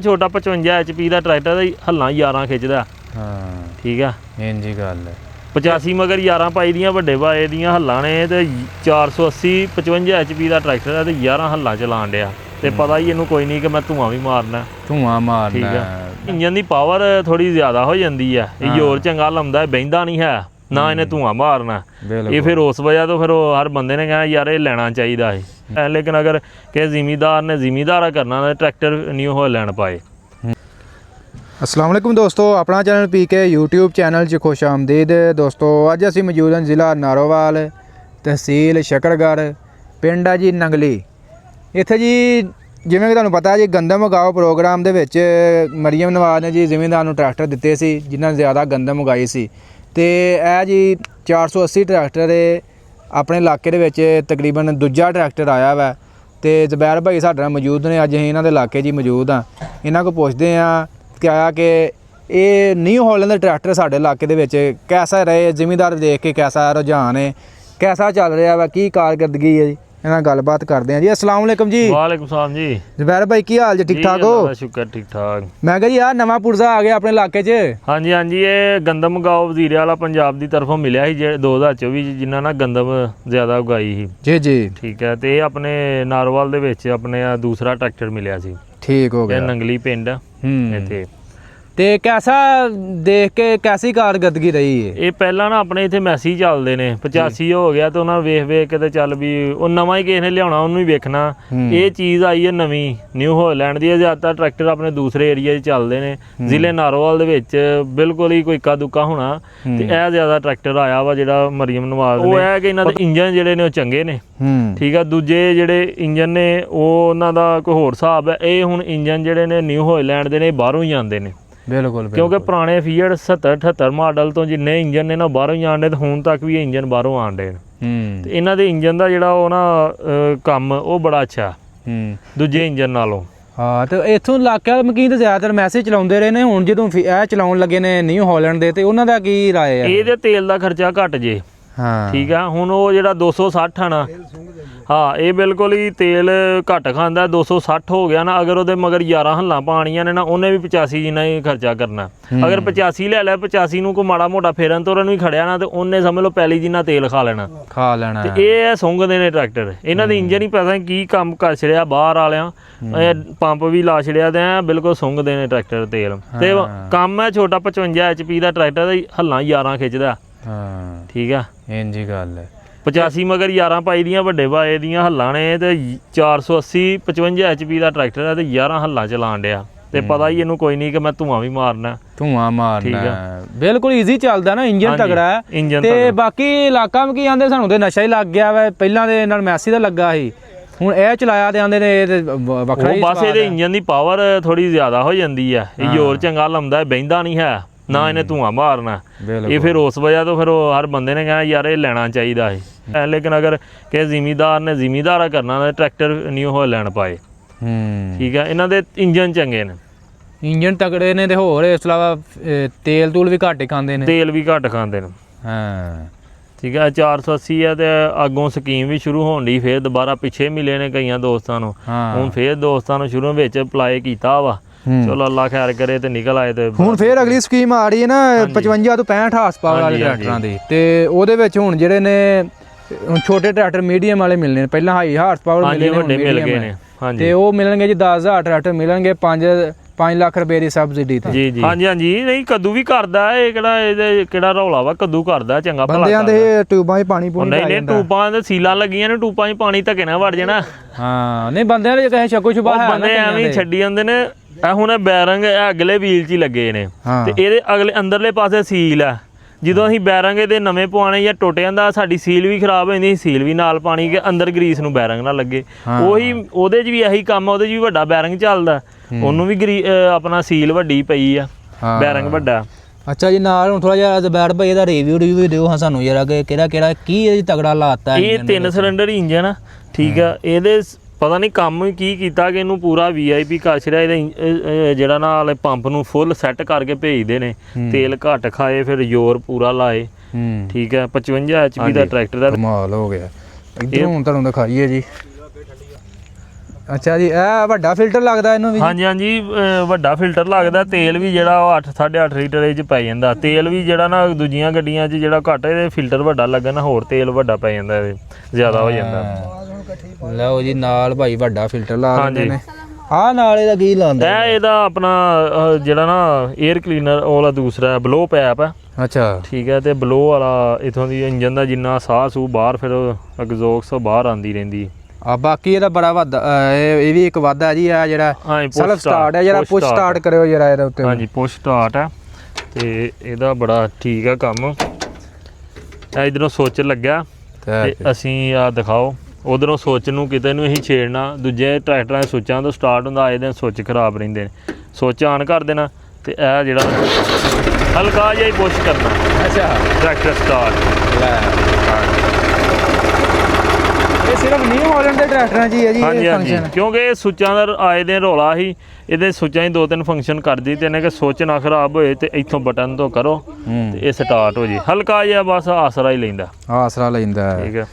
छोटा 55 HP का tractor हल्ला 11 खिंचदा। हाँ ठीक है, इंज ही गल है। 85 मगर 11 पाई दियां वड्डे भाए दियां हल्लां ने ते 480 55 HP का ट्रैक्टर है ते 11 हल्लां चलान दिया ते पता ही इनू कोई नहीं कि मैं धुआं भी मारना। धुआं मारना। ठीक है, इंजन की पावर थोड़ी ज़्यादा हो जाती है, जोर चंगा लाउंदा है, बहिंदा नहीं है ना इन्हें धुआं मारना। ये फिर उस वजह तो फिर हर बंदे ने कहना यार ये लेना चाहिए है। लेकिन अगर किसी जिमीदार ने जिमीदारा करना तो ट्रैक्टर नहीं हो लैन पाए। अस्सलाम वालेकुम दोस्तों, अपना चैनल पीके यूट्यूब चैनल च खुश आमदीद दोस्तों। अज असी मौजूद हैं जिला नारोवाल, तहसील शकरगढ़, पिंड है जी नंगली। इत्थे जी जिवें कि तुहानूं पता है जी गंदम उगाओ प्रोग्राम दे विच मरियम नवाज ने जी जिमींदार नूं ट्रैक्टर दिते सी जिन्हां ज़्यादा गंदम उगाई सी ते ਇਹ जी 480 ट्रैक्टर अपने इलाके दे विच तकरीबन दूजा ट्रैक्टर आया वा ते ज़ुबैर भाई साडे नाल मौजूद ने। अज असीं इन्हां दे इलाके जी मौजूद हाँ, इन्हां को पुछदे हाँ क्या कि ये न्यू हॉलैंड ट्रैक्टर साडे इलाके दे विच कैसा रहे, जिमींदार देख के कैसा रुझान है, कैसा चल रहा वा, की कारकर्दगी है जी, इन्हां गलबात करते हैं जी। अस्सलाम वालेकुम जी। वालेकुम सलाम जी। ज़ुबैर भाई की हाल जी, ठीक ठाक हो? शुक्र ठीक ठाक। मैं कहा जी यार नवा पुरजा आ गया अपने इलाके च। हाँ जी हाँ जी, ये गंदम उगाओ वजीरे वाला पंजाब की तरफों मिलिया ही 2024 जिन्ना ना गंदम ज़्यादा उगाई ही। जी जी ठीक है, तो अपने नारोवाल दे विच अपने दूसरा ट्रैक्टर मिलिया सी। ठीक हो गया। नंगली पिंड इत्थे ते कैसा देख के कैसी कारकर्दगी रही है? ये पहला ना अपने इत्थे मैसी चलते ने 85 हो गया तो उन्होंने वेख के ते चल भी वो नवा ही किसी ने लिया उन्होंने भी वेखना। ये चीज़ आई है नवी न्यू हॉलैंड की। ज़्यादातर ट्रैक्टर अपने दूसरे एरिया चलते हैं, जिले नारोवाल दे विच बिल्कुल ही कोई इक्का दुक्का होना ते यह ज़्यादा ट्रैक्टर आया वा जिहड़ा मरियम नवाज वो है कि इन्हां दे इंजन जिहड़े ने चंगे ने। ठीक है, दूजे जिहड़े इंजन ने वो उन्हां दा कोई होर हिसाब है। ये हुण इंजन जिहड़े ने न्यू हॉलैंड दे ने बाहरों ही आंदे ने। बिल्कुल क्योंकि पुराने फीएट 70-78 मॉडल तो जिन्ने इंजन ने ना बाहरों ही आंडे, तो हुण तक भी इंजन बाहरों आंडे ने। ते इन्हां दे इंजन दा जिहड़ा वो ना कम वो बड़ा अच्छा दूजे इंजन नालों। हाँ, तो इत्थों इलाके मकीन तो ज़्यादातर मैसेज चलाउंदे रहे ने, हुण जदों ਇਹ ਚਲਾਉਣ ਲੱਗੇ ਨੇ न्यू हॉलैंड ਦੇ ਤੇ ਉਹਨਾਂ ਦਾ ਕੀ ਰਾਏ ਹੈ? ਇਹਦੇ ਤੇਲ ਦਾ ਖਰਚਾ ਘਟ ਜੇ। हाँ ठीक है, हुण वो जिहड़ा 260 है ना, हाँ ये बिल्कुल ही तेल घट खांदा। 260 हो गया ना, अगर वो मगर 11 हल्लां पानियां ने ना उन्हें भी 85 जिन्ना ही खर्चा करना। अगर 85 ले लिया, 85 नूं कोई माड़ा मोटा फेरन तोरन भी खड़िया ना तो उन्हें समझ लो पैली जिन्ना तेल खा लेना। ते ये सुंघदे ने ट्रैक्टर, इन्हां दे इंजन ही पता नहीं की काम कर छड़िया बाहर वालियां, पंप भी ला छड़िया ते बिल्कुल सुंघदे ने ट्रैक्टर तेल। ते कम है छोटा 55 HP का ट्रैक्टर हल्लां 11 खिंचदा। हाँ ठीक है, इंज ही गल है। 85 मगर 11 पाई दियां वड्डे भाए दियां हल्लां ने ते 480 55 HP का ट्रैक्टर है ते 11 हल्लां चलान दिया ते पता ही इनू कोई नहीं कि मैं धुआं भी मारना। धुआं मारना बिल्कुल ईजी चलदा ना, इंजन तगड़ा है। इंजन ते बाकी इलाका में की आंदे सानू ते नशा ही लग गया वा, पहलां दे नाल मैसी दा लगा ही, हुण ਇਹ ਚਲਾਇਆ ਤੇ ਆਂਦੇ ਨੇ ਇਹ ਵੱਖਰਾ ਹੀ। बस ਇਹਦੇ इंजन की पावर थोड़ी ज़्यादा हो जाती है, जोर चंगा लाउंदा है, बहिंदा नहीं है ना इन्हें धुआं मारना। ये फिर उस वजह तो फिर हर बंदे ने कहना यार ये लेना चाहिए है। लेकिन अगर किसी जिमीदार ने जिमीदारा करना तो ट्रैक्टर न्यू हॉलैंड पाए। ठीक है, इन्हां दे इंजन चंगे ने, इंजन तगड़े ने ते होर इस अलावा तेल तूल भी घट खांदे ने। तेल भी घट खांदे ने। हाँ ठीक है, 480 है तो अगों स्कीम भी शुरू होने डी, फिर दोबारा पिछे मिले ने कई दोस्तों को। हुण फिर दोस्तों शुरू में अप्लाई किया वा, चलो अल्लाह खैर करे तो निकल आए। तो ਹੁਣ ਫੇਰ ਅਗਲੀ ਸਕੀਮ ਆ ਰਹੀ ਹੈ ਨਾ 55 ਤੋਂ 65 ਹਾਰਸ ਪਾਵਰ ਵਾਲੇ ਟਰੈਕਟਰਾਂ ਦੀ, ਤੇ ਉਹਦੇ ਵਿੱਚ ਹੁਣ ਜਿਹੜੇ ਨੇ ਛੋਟੇ ਟਰੈਕਟਰ ਮੀਡੀਅਮ ਵਾਲੇ ਮਿਲਨੇ ਨੇ। ਪਹਿਲਾਂ ਹਾਈ ਹਾਰਸ ਪਾਵਰ ਮਿਲੇ ਨੇ, ਵੱਡੇ ਮਿਲ ਗਏ ਨੇ। ਤੇ ਉਹ ਮਿਲਣਗੇ ਜੀ 10000 ਟਰੈਕਟਰ ਮਿਲਣਗੇ 5 ਲੱਖ ਰੁਪਏ ਦੀ ਸਬਸਿਡੀ ਤੇ। ਜੀ ਜੀ, ਹਾਂਜੀ ਹਾਂਜੀ, ਨਹੀਂ ਕੱਦੂ ਵੀ ਕਰਦਾ ਇਹ ਕਿਹੜਾ, ਇਹਦੇ ਕਿਹੜਾ ਰੌਲਾ ਵਾ, ਕੱਦੂ ਕਰਦਾ ਚੰਗਾ ਭਲਾ। ਬੰਦਿਆਂ ਦੇ ਟਿਊਬਾਂ 'ਚ ਪਾਣੀ ਪੂਣੀ ਨਹੀਂ ਨਹੀਂ, ਟੂਬਾਂ ਦੇ ਸੀਲਾਂ ਲੱਗੀਆਂ ਨੇ, ਟੂਬਾਂ 'ਚ ਪਾਣੀ ਧੱਕੇ ਨਾਲ ਵੜ ਜਾਣਾ। ਹਾਂ ਨਹੀਂ ਬੰਦਿਆਂ ਦੇ ਕਹੇ ਸ਼ੱਕੋ ਸ਼ੁਬਾ ਹੈ ਨਾ, ਬੰਦੇ ਐਵੇਂ ਹੀ ਛੱਡੀ ਜਾਂਦੇ ਨੇ। ਇਹ ਹੁਣ ਬੈਰੰਗ ਅਗਲੇ ਵੀਲ 'ਚ ਹੀ ਲੱਗੇ ਨੇ ਤੇ ਇਹਦੇ ਅਗਲੇ ਅੰਦਰਲੇ ਪਾਸੇ ਸੀਲ ਆ। ਜਦੋਂ ਅਸੀਂ ਬੈਰੰਗ ਇਹਦੇ ਨਵੇਂ ਪਵਾਉਣੇ ਜਾਂ ਟੁੱਟ ਜਾਂਦਾ, ਸਾਡੀ ਸੀਲ ਵੀ ਖਰਾਬ ਹੋ ਜਾਂਦੀ, ਸੀਲ ਵੀ ਨਾਲ ਪਾਣੀ ਕਿ ਅੰਦਰ ਗਰੀਸ ਨੂੰ ਬੈਰੰਗ ਨਾ ਲੱਗੇ। ਉਹੀ ਉਹਦੇ 'ਚ ਵੀ ਇਹੀ ਕੰਮ ਆ, ਉਹਦੇ 'ਚ ਵੀ ਵੱਡਾ ਬੈਰੰਗ ਚੱਲਦਾ, ਉਹਨੂੰ ਵੀ ਆਪਣਾ ਸੀਲ ਵੱਡੀ ਪਈ ਆ, ਬੈਰੰਗ ਵੱਡਾ। ਅੱਛਾ ਜੀ, ਨਾਲ ਹੁਣ ਥੋੜਾ ਜਿਹਾ ज़ुबैर भाई ਇਹਦਾ ਰਿਵਿਊ ਦਿਓ ਹਾਂ ਸਾਨੂੰ ਜਰਾ ਕਿ ਕਿਹੜਾ ਕੀ ਇਹ ਤਗੜਾ ਲਾਤਾ। ਇਹ 3 ਸਿਲੰਡਰ ਇੰਜਨ ਆ। ਠੀਕ ਆ, ਇਹਦੇ ਪਤਾ ਨਹੀਂ ਕੰਮ ਕੀ ਕੀਤਾ ਕਿ ਇਹਨੂੰ ਪੂਰਾ VIP ਕਰ ਛੜਿਆ। ਇਹਦੇ ਜਿਹੜਾ ਨਾਲ ਪੰਪ ਨੂੰ ਫੁੱਲ ਸੈੱਟ ਕਰਕੇ ਭੇਜਦੇ ਨੇ, ਤੇਲ ਘੱਟ ਖਾਏ ਫਿਰ ਜ਼ੋਰ ਪੂਰਾ ਲਾਏ। ਠੀਕ ਹੈ, 55 HP ਦਾ ਟਰੈਕਟਰ ਦਾ ਕਮਾਲ ਹੋ ਗਿਆ। ਇੱਧਰ ਹੁਣ ਤੁਹਾਨੂੰ ਦਿਖਾਈਏ ਜੀ, ਅੱਛਾ ਜੀ, ਇਹ ਵੱਡਾ ਫਿਲਟਰ ਲੱਗਦਾ ਇਹਨੂੰ ਵੀ? ਹਾਂਜੀ ਹਾਂਜੀ, ਵੱਡਾ ਫਿਲਟਰ ਲੱਗਦਾ। ਤੇਲ ਵੀ ਜਿਹੜਾ ਉਹ 8.5 ਲੀਟਰ ਇਹ 'ਚ ਪੈ ਜਾਂਦਾ। ਤੇਲ ਵੀ ਜਿਹੜਾ ਨਾ ਦੂਜੀਆਂ ਗੱਡੀਆਂ 'ਚ ਜਿਹੜਾ ਘੱਟ ਇਹਦੇ ਫਿਲਟਰ ਵੱਡਾ ਲੱਗਣ ਨਾ ਹੋਰ ਤੇਲ ਵੱਡਾ ਪੈ ਜਾਂਦਾ, ਇਹਦੇ ਜ਼ਿਆਦਾ ਹੋ ਜਾਂਦਾ। ਲਓ ਜੀ ਨਾਲ ਭਾਈ ਵੱਡਾ ਫਿਲਟਰ ਲਾ ਦਿੰਦੇ ਨੇ। ਆਹ ਨਾਲ ਇਹਦਾ ਕੀ ਲਾਉਂਦੇ? ਇਹਦਾ ਆਪਣਾ ਜਿਹੜਾ ਨਾ 에ਅਰ ਕਲੀਨਰ ਵਾਲਾ ਦੂਸਰਾ ਬਲੋ ਪੈਪ ਹੈ। ਅੱਛਾ ਠੀਕ ਹੈ, ਤੇ ਬਲੋ ਵਾਲਾ ਇਥੋਂ ਦੀ ਇੰਜਨ ਦਾ ਜਿੰਨਾ ਸਾਹ ਸੂ ਬਾਹਰ ਫਿਰ ਐਗਜ਼ੌਸਟ ਬਾਹਰ ਆਉਂਦੀ ਰਹਿੰਦੀ। ਆ ਬਾਕੀ ਇਹਦਾ ਬੜਾ ਵਾਧਾ, ਇਹ ਵੀ ਇੱਕ ਵਾਧਾ ਜੀ ਆ ਜਿਹੜਾ ਸੈਲਫ ਸਟਾਰਟ ਹੈ, ਜਿਹੜਾ ਪੁਸ਼ ਸਟਾਰਟ ਕਰਿਓ ਜਰਾ ਇਹਦੇ ਉੱਤੇ। ਹਾਂਜੀ ਪੁਸ਼ ਸਟਾਰਟ ਹੈ ਤੇ ਇਹਦਾ ਬੜਾ ਠੀਕ ਹੈ ਕੰਮ। ਇਹ ਇਧਰੋਂ ਸੁੱਚ ਲੱਗਿਆ ਤੇ ਅਸੀਂ ਆ ਦਿਖਾਓ ਉਧਰੋਂ ਸੁੱਚ ਨੂੰ ਕਿਤੇ ਨੂੰ ਅਸੀਂ ਛੇੜਨਾ। ਦੂਜੇ ਟਰੈਕਟਰਾਂ ਦੇ ਸੁੱਚਾਂ ਤੋਂ ਸਟਾਰਟ ਹੁੰਦਾ, ਇਹਦੇ ਸੁੱਚ ਖਰਾਬ ਰਹਿੰਦੇ ਨੇ। ਸੁੱਚ ਆਨ ਕਰ ਦੇਣਾ ਤੇ ਇਹ ਜਿਹੜਾ ਹਲਕਾ ਜਿਹਾ ਹੀ ਪੁਸ਼ ਕਰਨਾ। ਅੱਛਾ, ਟਰੈਕਟਰ ਸਟਾਰਟ। ਇਹ ਸਿਰਫ ਨਿਊ ਹਾਲੈਂਡ ਦੇ ਟਰੈਕਟਰਾਂ 'ਚ ਹੀ ਹੈ ਜੀ ਹਾਂਜੀ ਇਹ ਹਾਂਜੀ, ਫੰਕਸ਼ਨ? ਕਿਉਂਕਿ ਇਹ ਸੁੱਚਾਂ ਦਾ ਆਏ ਦਿਨ ਰੌਲਾ ਸੀ। ਇਹਦੇ ਸੁੱਚਾਂ 'ਚ 2-3 ਫੰਕਸ਼ਨ ਕਰਦੀ ਤੇ ਇਹਨੇ ਕਿ ਸੁੱਚ ਨਾ ਖਰਾਬ ਹੋਏ ਤੇ ਇੱਥੋਂ ਬਟਨ ਤੋਂ ਕਰੋ ਤੇ ਇਹ ਸਟਾਰਟ ਹੋ ਜੇ। ਹਲਕਾ ਜਿਹਾ ਬਸ ਆਸਰਾ ਹੀ ਲੈਂਦਾ, ਆਸਰਾ ਲੈਂਦਾ। ਠੀਕ ਹੈ।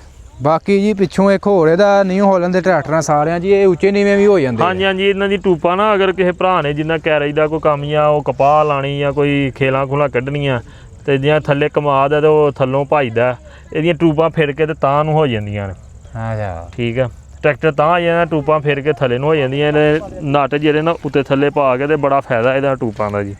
ਬਾਕੀ ਜੀ ਪਿੱਛੋਂ ਇੱਕ ਹੋਰ ਇਹਦਾ ਨਿਊ ਹਾਲੈਂਡ ਦੇ ਟਰੈਕਟਰਾਂ ਸਾਰਿਆਂ ਜੀ ਇਹ ਉੱਚੇ ਨੀਵੇਂ ਵੀ ਹੋ ਜਾਂਦੇ। ਹਾਂਜੀ ਹਾਂਜੀ, ਇਹਨਾਂ ਦੀ ਟੂਪਾਂ ਨਾ ਅਗਰ ਕਿਸੇ ਭਰਾ ਨੇ ਜਿੰਨਾ ਕੈਰੇਜ ਦਾ ਕੋਈ ਕੰਮ ਜਾਂ ਉਹ ਕਪਾਹ ਲਾਣੀ ਜਾਂ ਕੋਈ ਖੇਲਾਂ ਖੂਲਾਂ ਕੱਢਣੀਆਂ ਤੇ ਜਾਂ ਥੱਲੇ ਕਮਾਦ ਹੈ ਤੇ ਉਹ ਥੱਲੋਂ ਭਜਦਾ, ਇਹਦੀਆਂ ਟੂਪਾਂ ਫਿਰ ਕੇ ਤੇ ਤਾਂ ਨੂੰ ਹੋ ਜਾਂਦੀਆਂ ਨੇ। ਅੱਛਾ ਠੀਕ ਹੈ, ਟਰੈਕਟਰ ਤਾਂ ਆ ਜਾਂਦਾ, ਟੂਪਾਂ ਫਿਰ ਕੇ ਥੱਲੇ ਨੂੰ ਹੋ ਜਾਂਦੀਆਂ ਨੇ। ਨਟ ਜਿਹੜੇ ਨਾ ਉੱਤੇ ਥੱਲੇ ਪਾ ਕੇ ਤੇ ਬੜਾ ਫਾਇਦਾ ਇਹਦਾ ਟੂਪਾਂ ਦਾ ਜੀ।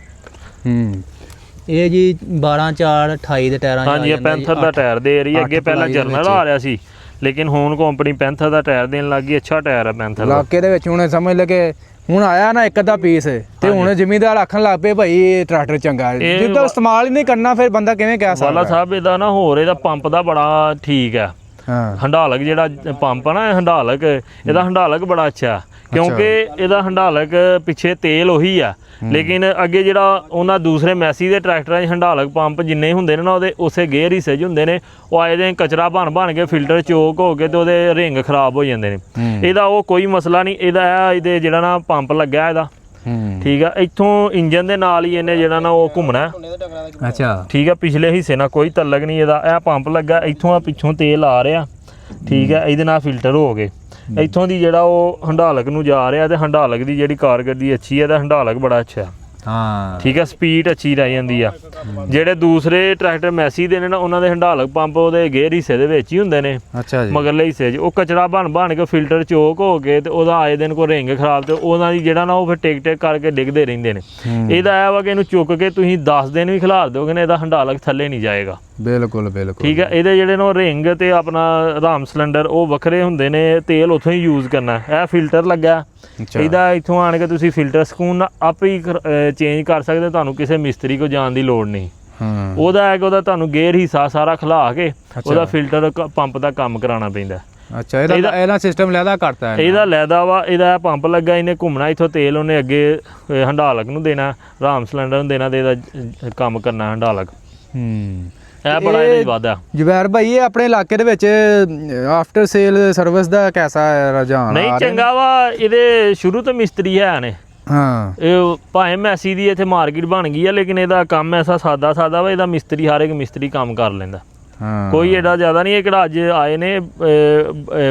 ਇਹ ਜੀ 12/4/28 ਦੇ ਟਾਇਰਾਂ 'ਚ ਹਾਂਜੀ, ਇਹ ਪੈਂਥਰ ਦਾ ਟਾਇਰ ਦੇ ਰਹੀ। ਅੱਗੇ ਪਹਿਲਾਂ ਜਰਨਲ ਆ ਰਿਹਾ ਸੀ ਲੇਕਿਨ ਹੁਣ ਕੰਪਨੀ ਪੈਂਥਰ ਦਾ ਟਾਇਰ ਦੇਣ ਲੱਗ ਗਈ। ਅੱਛਾ ਟਾਇਰ ਹੈ ਪੈਂਥਰ ਦਾ। ਇਲਾਕੇ ਦੇ ਵਿੱਚ ਹੁਣ ਸਮਝ ਲਗੇ ਹੁਣ ਆਇਆ ਨਾ ਇੱਕ ਅੱਧਾ ਪੀਸ ਤੇ ਹੁਣ ਜ਼ਿਮੀਂਦਾਰ ਆਖਣ ਲੱਗ ਪਏ ਭਾਈ ਇਹ ਟਰੈਕਟਰ ਚੰਗਾ ਹੈ। ਜਦੋਂ ਇਸਤੇਮਾਲ ਹੀ ਨਹੀਂ ਕਰਨਾ ਫਿਰ ਬੰਦਾ ਕਿਵੇਂ ਕਹਿ ਸਕਦਾ? ਵਾਲਾ ਸਾਹਿਬ ਇਹਦਾ ਨਾ ਹੋਰ ਇਹਦਾ ਪੰਪ ਦਾ ਬੜਾ ਠੀਕ ਹੈ। ਹੰਡਾਲਕ ਜਿਹੜਾ ਪੰਪ ਆ ਨਾ ਹੰਡਾਲਕ, ਇਹਦਾ ਹੰਡਾਲਕ ਬੜਾ ਅੱਛਾ ਕਿਉਂਕਿ ਇਹਦਾ ਹੰਡਾਲਕ ਪਿੱਛੇ ਤੇਲ ਉਹੀ ਆ ਲੇਕਿਨ ਅੱਗੇ ਜਿਹੜਾ ਉਹਨਾਂ ਦੂਸਰੇ ਮੈਸੀ ਦੇ ਟਰੈਕਟਰਾਂ 'ਚ ਹੰਡਾਲਕ ਪੰਪ ਜਿੰਨੇ ਹੁੰਦੇ ਨੇ ਨਾ ਉਹਦੇ ਉਸੇ ਗੇਅਰ ਹਿੱਸੇ 'ਚ ਹੁੰਦੇ ਨੇ। ਉਹ ਆਏ ਦੇ ਕਚਰਾ ਬਣ ਕੇ ਫਿਲਟਰ ਚੋਕ ਹੋ ਕੇ ਤੇ ਉਹਦੇ ਰਿੰਗ ਖਰਾਬ ਹੋ ਜਾਂਦੇ ਨੇ। ਇਹਦਾ ਉਹ ਕੋਈ ਮਸਲਾ ਨਹੀਂ। ਇਹਦਾ ਇਹਦੇ ਜਿਹੜਾ ਨਾ ਪੰਪ ਲੱਗਾ ਇਹਦਾ, ਠੀਕ ਆ, ਇੱਥੋਂ ਇੰਜਨ ਦੇ ਨਾਲ ਹੀ ਇਹਨੇ ਜਿਹੜਾ ਨਾ ਉਹ ਘੁੰਮਣਾ। ਅੱਛਾ ਠੀਕ ਆ, ਪਿਛਲੇ ਹਿੱਸੇ ਨਾਲ ਕੋਈ ਤਲਕ ਨਹੀਂ ਇਹਦਾ। ਇਹ ਪੰਪ ਲੱਗਾ, ਇੱਥੋਂ ਆ ਪਿੱਛੋਂ ਤੇਲ ਆ ਰਿਹਾ। ਠੀਕ ਆ, ਇਹਦੇ ਨਾਲ ਫਿਲਟਰ ਹੋ ਗਏ। ਇੱਥੋਂ ਦੀ ਜਿਹੜਾ ਉਹ ਹੰਡਾਲਕ ਨੂੰ ਜਾ ਰਿਹਾ ਤੇ ਹੰਡਾਲਕ ਦੀ ਜਿਹੜੀ ਕਾਰਗਰਦੀ ਅੱਛੀ ਹੈ ਤੇ ਹੰਡਾਲਕ ਬੜਾ ਅੱਛਾ। ਠੀਕ ਆ, ਸਪੀਡ ਅੱਛੀ ਰਹਿ ਜਾਂਦੀ ਆ। ਜਿਹੜੇ ਦੂਸਰੇ ਟਰੈਕਟਰ ਮੈਸੀ ਦੇ ਨੇ ਨਾ ਉਹਨਾਂ ਦੇ ਹੰਡਾਲਕ ਪੰਪ ਉਹਦੇ ਗੇਅਰ ਹਿੱਸੇ ਦੇ ਵਿੱਚ ਹੀ ਹੁੰਦੇ ਨੇ। ਅੱਛਾ ਜੀ, ਮਗਰਲੇ ਹਿੱਸੇ 'ਚ ਉਹ ਕਚਰਾ ਬਣ ਕੇ ਫਿਲਟਰ ਚੋਕ ਹੋ ਕੇ ਤੇ ਉਹਦਾ ਆਏ ਦਿਨ ਕੋਈ ਰਿੰਗ ਖਰਾਬ ਤੇ ਉਹਨਾਂ ਦੀ ਜਿਹੜਾ ਨਾ ਉਹ ਫਿਰ ਟਿਕ ਕਰਕੇ ਡਿੱਗਦੇ ਰਹਿੰਦੇ ਨੇ। ਇਹਦਾ ਇਹ ਵਾ ਕਿ ਇਹਨੂੰ ਚੁੱਕ ਕੇ ਤੁਸੀਂ 10 ਦਿਨ ਵੀ ਖਿਲਾਰ ਦਿਓਗੇ ਨਾ ਇਹਦਾ ਹੰਡਾਲਕ ਥੱਲੇ ਨਹੀਂ ਜਾਏਗਾ। ਬਿਲਕੁਲ ਬਿਲਕੁਲ ਠੀਕ ਹੈ। ਇਹਦੇ ਜਿਹੜੇ ਨਾ ਰਿੰਗ ਤੇ ਆਪਣਾ ਰਾਮ ਸਿਲੰਡਰ ਉਹ ਵੱਖਰੇ ਹੁੰਦੇ ਨੇ, ਤੇਲ ਉੱਥੋਂ ਹੀ ਯੂਜ਼ ਕਰਨਾ। ਇਹ ਫਿਲਟਰ ਲੱਗਾ, ਇਹਦਾ ਇੱਥੋਂ ਆਣ ਕੇ ਤੁਸੀਂ ਫਿਲਟਰ ਸਕੂਨ ਆਪ ਹੀ ਚੇਂਜ ਕਰ ਸਕਦੇ। ਤੁਹਾਨੂੰ ਕਿਸੇ ਮਿਸਤਰੀ ਕੋਲ ਜਾਣ ਦੀ ਲੋੜ ਨਹੀਂ। ਉਹਦਾ ਹੈ ਕਿ ਉਹਦਾ ਤੁਹਾਨੂੰ ਗੇਅਰ ਹਿੱਸਾ ਸਾਰਾ ਖਿਲਾ ਕੇ ਉਹਦਾ ਫਿਲਟਰ ਪੰਪ ਦਾ ਕੰਮ ਕਰਾਉਣਾ ਪੈਂਦਾ। ਅੱਛਾ, ਇਹਦਾ ਸਿਸਟਮ ਲੈਦਾ ਕਰਤਾ ਹੈ। ਇਹਦਾ ਲੈਦਾ ਵਾ, ਇਹਦਾ ਪੰਪ ਲੱਗਾ, ਇਹਨੇ ਘੁੰਮਣਾ, ਇੱਥੋਂ ਤੇਲ ਉਹਨੇ ਅੱਗੇ ਹੰਡਾਲਕ ਨੂੰ ਦੇਣਾ, ਰਾਮ ਸਿਲੰਡਰ ਨੂੰ ਦੇਣਾ ਤੇ ਇਹਦਾ ਕੰਮ ਕਰਨਾ ਹੰਡਾਲਕ। ਇਹ ਬੜਾ ਇਹਦਾ ਹੀ ਵਾਧਾ। ਜੁਬੈਰ ਭਾਈ ਇਹ ਆਪਣੇ ਇਲਾਕੇ ਦੇ ਵਿੱਚ ਆਫਟਰ ਸੇਲ ਸਰਵਿਸ ਦਾ ਕੈਸਾ ਰੁਝਾਨ? ਨਹੀਂ ਚੰਗਾ ਵਾ, ਇਹਦੇ ਸ਼ੁਰੂ ਤੋਂ ਮਿਸਤਰੀ ਹੈ ਨੇ। ਇਹ ਭਾਵੇਂ ਮੈਸੀ ਦੀ ਇੱਥੇ ਮਾਰਕੀਟ ਬਣ ਗਈ ਆ ਲੇਕਿਨ ਇਹਦਾ ਕੰਮ ਐਸਾ ਸਾਦਾ ਵਾ। ਇਹਦਾ ਮਿਸਤਰੀ ਹਰ ਇੱਕ ਮਿਸਤਰੀ ਕੰਮ ਕਰ ਲੈਂਦਾ, ਕੋਈ ਏਡਾ ਜ਼ਿਆਦਾ ਨਹੀਂ। ਇਹ ਕਿਹੜਾ ਅੱਜ ਆਏ ਨੇ,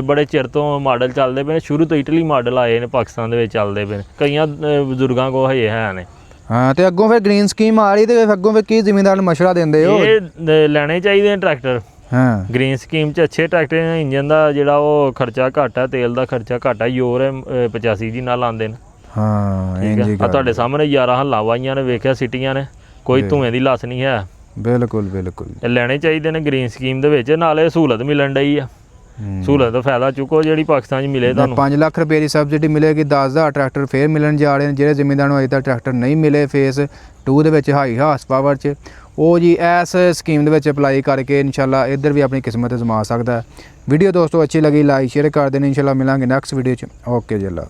ਬੜੇ ਚਿਰ ਤੋਂ ਮਾਡਲ ਚੱਲਦੇ ਪਏ ਨੇ। ਸ਼ੁਰੂ ਤੋਂ ਇਟਲੀ ਮਾਡਲ ਆਏ ਨੇ, ਪਾਕਿਸਤਾਨ ਦੇ ਵਿੱਚ ਚੱਲਦੇ ਪਏ ਨੇ। ਕਈਆਂ ਬਜ਼ੁਰਗਾਂ ਕੋਲ ਹਜੇ ਹੈ ਨੇ। ਤੇ ਅੱਗੋਂ ਫਿਰ ਗ੍ਰੀਨ ਸਕੀਮ ਆ ਰਹੀ ਤੇ ਅੱਗੋਂ ਫਿਰ ਕੀ ਜ਼ਿਮੀਂਦਾਰ ਨੂੰ ਮਸ਼ਵਰਾ ਦਿੰਦੇ ਹੋ? ਇਹ ਲੈਣੇ ਚਾਹੀਦੇ ਨੇ ਟਰੈਕਟਰ। ਗ੍ਰੀਨ ਸਕੀਮ 'ਚ ਅੱਛੇ ਟਰੈਕਟਰ ਨੇ। ਇੰਜਨ ਦਾ ਜਿਹੜਾ ਉਹ ਖਰਚਾ ਘੱਟ ਹੈ, ਤੇਲ ਦਾ ਖਰਚਾ ਘੱਟ ਹੈ। ਯੋਰ 85 ਜੀ ਨਾਲ ਆਉਂਦੇ ਨੇ। ਠੀਕ ਆ, ਤੁਹਾਡੇ ਸਾਹਮਣੇ 11 ਹੱਲਾਂ ਵਾਈਆਂ ਨੇ, ਵੇਖਿਆ ਸਿਟੀਆਂ ਨੇ, ਕੋਈ ਧੂਏ ਦੀ ਲੱਸ ਨਹੀਂ ਹੈ। ਬਿਲਕੁਲ ਬਿਲਕੁਲ, ਇਹ ਲੈਣੇ ਚਾਹੀਦੇ ਨੇ ਗ੍ਰੀਨ ਸਕੀਮ ਦੇ ਵਿੱਚ। ਨਾਲੇ ਸਹੂਲਤ ਮਿਲਣ ਡਈ ਆ, ਸਹੂਲਤ ਦਾ ਫਾਇਦਾ ਚੁੱਕੋ ਜਿਹੜੀ ਪਾਕਿਸਤਾਨ 'ਚ ਮਿਲੇ। ਤੁਹਾਨੂੰ 5 ਲੱਖ ਰੁਪਏ ਦੀ ਸਬਸਿਡੀ ਮਿਲੇਗੀ। 10,000 ਟਰੈਕਟਰ ਫੇਰ ਮਿਲਣ ਜਾ ਰਹੇ ਨੇ। ਜਿਹੜੇ ਜ਼ਿਮੀਂਦਾਰ ਨੂੰ ਅਜੇ ਤੱਕ ਟਰੈਕਟਰ ਨਹੀਂ ਮਿਲੇ ਫੇਸ 2 ਦੇ ਵਿੱਚ ਹਾਈ ਹਾਰਸ ਪਾਵਰ 'ਚ, ਉਹ ਜੀ ਇਸ ਸਕੀਮ ਦੇ ਵਿੱਚ ਅਪਲਾਈ ਕਰਕੇ ਇਨਸ਼ਾਅੱਲਾ ਇੱਧਰ ਵੀ ਆਪਣੀ ਕਿਸਮਤ ਅਜ਼ਮਾ ਸਕਦਾ। ਵੀਡੀਓ ਦੋਸਤੋ ਅੱਛੀ ਲੱਗੀ ਲਾਈਕ ਸ਼ੇਅਰ ਕਰ ਦੇਣੀ। ਇਨਸ਼ਾਅੱਲਾ ਮਿਲਾਂਗੇ ਨੈਕਸਟ ਵੀਡੀਓ 'ਚ। ਓਕੇ ਜੀ, ਅੱਲਾ।